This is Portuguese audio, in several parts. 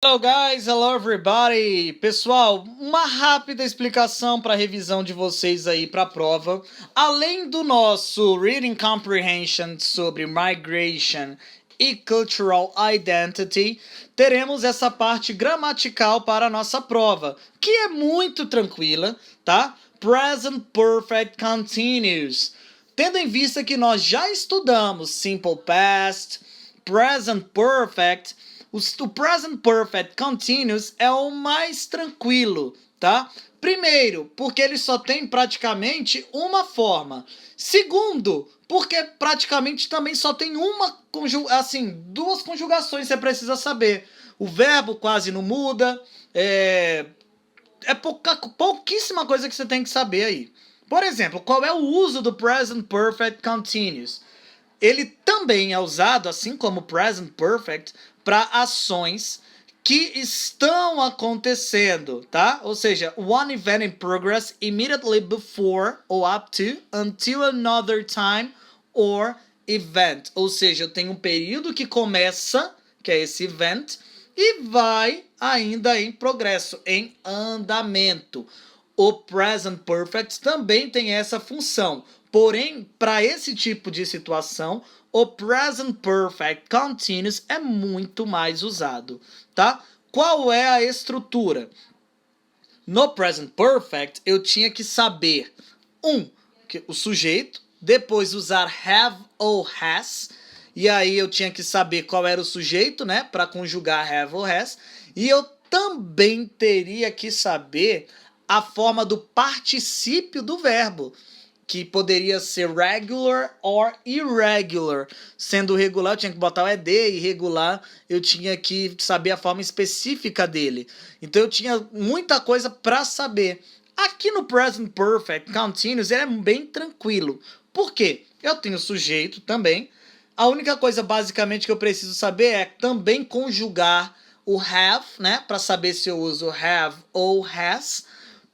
Hello guys, hello everybody! Pessoal, uma rápida explicação para a revisão de vocês aí para a prova. Além do nosso Reading Comprehension sobre Migration e Cultural Identity, teremos essa parte gramatical para a nossa prova, que é muito tranquila, tá? Present Perfect Continuous. Tendo em vista que nós já estudamos Simple Past, Present Perfect, o Present Perfect Continuous é o mais tranquilo, tá? Primeiro, porque ele só tem praticamente uma forma. Segundo, porque praticamente também só tem duas conjugações você precisa saber. O verbo quase não muda, pouquíssima coisa que você tem que saber aí. Por exemplo, qual é o uso do Present Perfect Continuous? Ele também é usado, assim como Present Perfect, para ações que estão acontecendo, tá? Ou seja, one event in progress immediately before or up to, until another time or event. Ou seja, eu tenho um período que começa, que é esse event, e vai ainda em progresso, em andamento. O present perfect também tem essa função. Porém, para esse tipo de situação, o present perfect continuous é muito mais usado, tá? Qual é a estrutura? No present perfect, eu tinha que saber o sujeito, depois usar have ou has, e aí eu tinha que saber qual era o sujeito, né, para conjugar have ou has, e eu também teria que saber a forma do particípio do verbo, que poderia ser regular or irregular. Sendo regular, eu tinha que botar o ed, irregular, eu tinha que saber a forma específica dele. Então eu tinha muita coisa para saber. Aqui no Present Perfect Continuous ele é bem tranquilo. Por quê? Eu tenho sujeito também. A única coisa basicamente que eu preciso saber é também conjugar o have, né? Para saber se eu uso have ou has.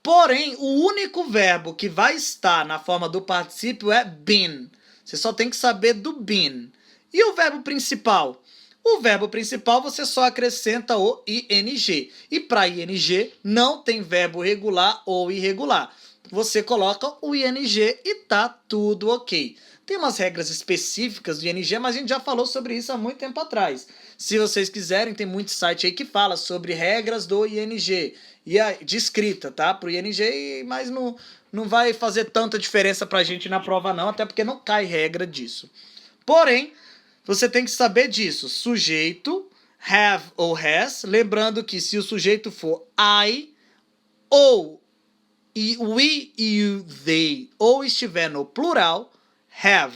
Porém, o único verbo que vai estar na forma do particípio é been. Você só tem que saber do been. E o verbo principal? O verbo principal você só acrescenta o ing. E para ing não tem verbo regular ou irregular. Você coloca o ing e tá tudo ok. Tem umas regras específicas do ing, mas a gente já falou sobre isso há muito tempo atrás. Se vocês quiserem, tem muito site aí que fala sobre regras do ing de escrita, tá? Pro ing, mas não vai fazer tanta diferença pra gente na prova não, até porque não cai regra disso. Porém, você tem que saber disso. Sujeito, have ou has, lembrando que se o sujeito for I ou we, you, they, ou estiver no plural, have.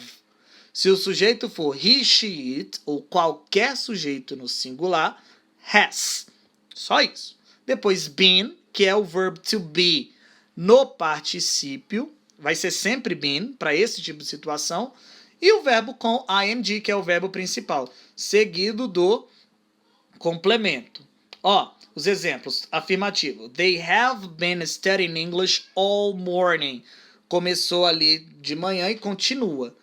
Se o sujeito for he, she, it, ou qualquer sujeito no singular, has. Só isso. Depois been, que é o verbo to be no particípio, vai ser sempre been para esse tipo de situação. E o verbo com ing, que é o verbo principal, seguido do complemento. Ó, os exemplos. Afirmativo. They have been studying English all morning. Começou ali de manhã e continua.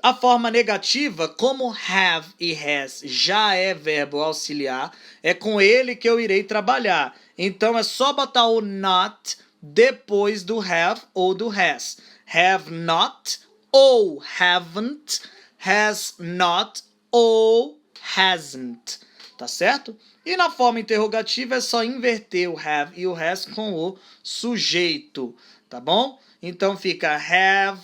A forma negativa, como have e has já é verbo auxiliar, é com ele que eu irei trabalhar. Então é só botar o not depois do have ou do has. Have not ou haven't, has not ou hasn't. Tá certo? E na forma interrogativa é só inverter o have e o has com o sujeito, tá bom? Então fica have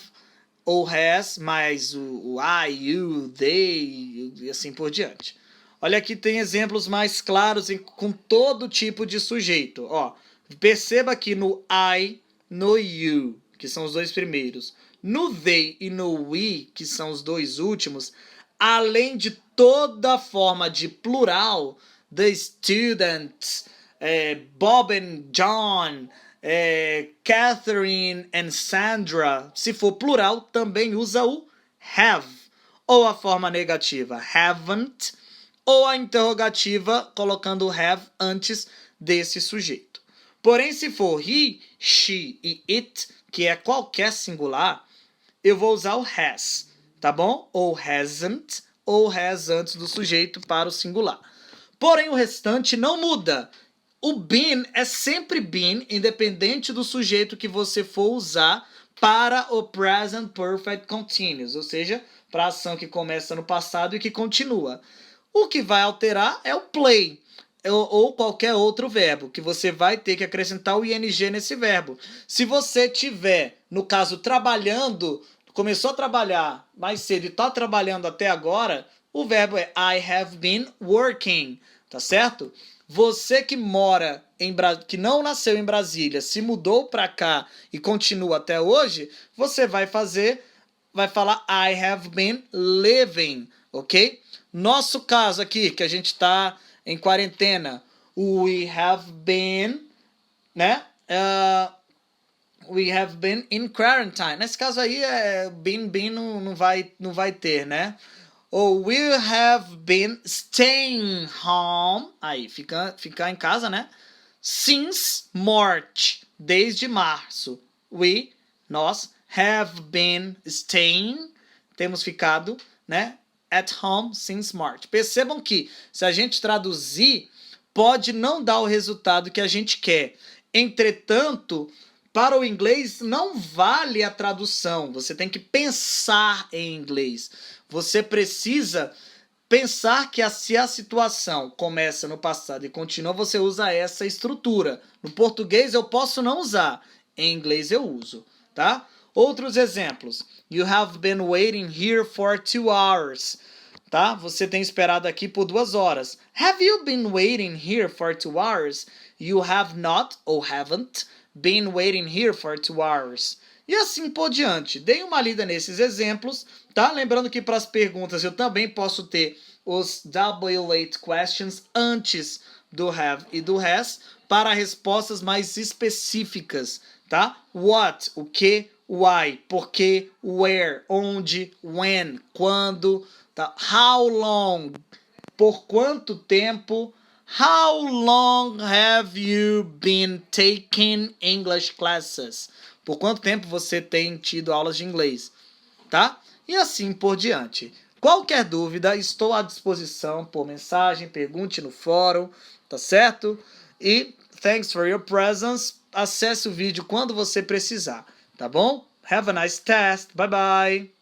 ou has, mais o I, you, they e assim por diante. Olha aqui, tem exemplos mais claros com todo tipo de sujeito. Ó, perceba que no I, no you, que são os dois primeiros, no they e no we, que são os dois últimos, além de toda forma de plural, the students, Bob and John, Catherine and Sandra, se for plural, também usa o have. Ou a forma negativa, haven't, ou a interrogativa, colocando o have antes desse sujeito. Porém, se for he, she e it, que é qualquer singular, eu vou usar o has, tá bom? Ou hasn't, ou has antes do sujeito para o singular. Porém, o restante não muda. O been é sempre been, independente do sujeito que você for usar para o present perfect continuous, ou seja, para a ação que começa no passado e que continua. O que vai alterar é o play, ou qualquer outro verbo, que você vai ter que acrescentar o ing nesse verbo. Se você tiver, no caso, trabalhando, começou a trabalhar mais cedo e está trabalhando até agora, o verbo é I have been working, tá certo? Você que mora que não nasceu em Brasília, se mudou para cá e continua até hoje, você vai falar I have been living, ok? Nosso caso aqui, que a gente está em quarentena, we have been, né? We have been in quarantine. Nesse caso aí, been não vai ter, né? Ou we have been staying home. Aí, ficar em casa, né? Since March. Desde março. Nós, have been staying. Temos ficado, né? At home since March. Percebam que, se a gente traduzir, pode não dar o resultado que a gente quer. Entretanto, para o inglês não vale a tradução. Você tem que pensar em inglês. Você precisa pensar que se a situação começa no passado e continua, você usa essa estrutura. No português eu posso não usar, em inglês eu uso, tá? Outros exemplos. You have been waiting here for 2 hours. Tá? Você tem esperado aqui por 2 horas. Have you been waiting here for 2 hours? You have not or haven't been waiting here for 2 hours. E assim por diante. Dei uma lida nesses exemplos, tá? Lembrando que para as perguntas eu também posso ter os W8 questions antes do have e do has para respostas mais específicas, tá? What, o que, why, por quê, where, onde, when, quando, tá? How long, por quanto tempo. How long have you been taking English classes? Por quanto tempo você tem tido aulas de inglês, tá? E assim por diante. Qualquer dúvida, estou à disposição por mensagem, pergunte no fórum, tá certo? E thanks for your presence. Acesse o vídeo quando você precisar, tá bom? Have a nice test. Bye bye.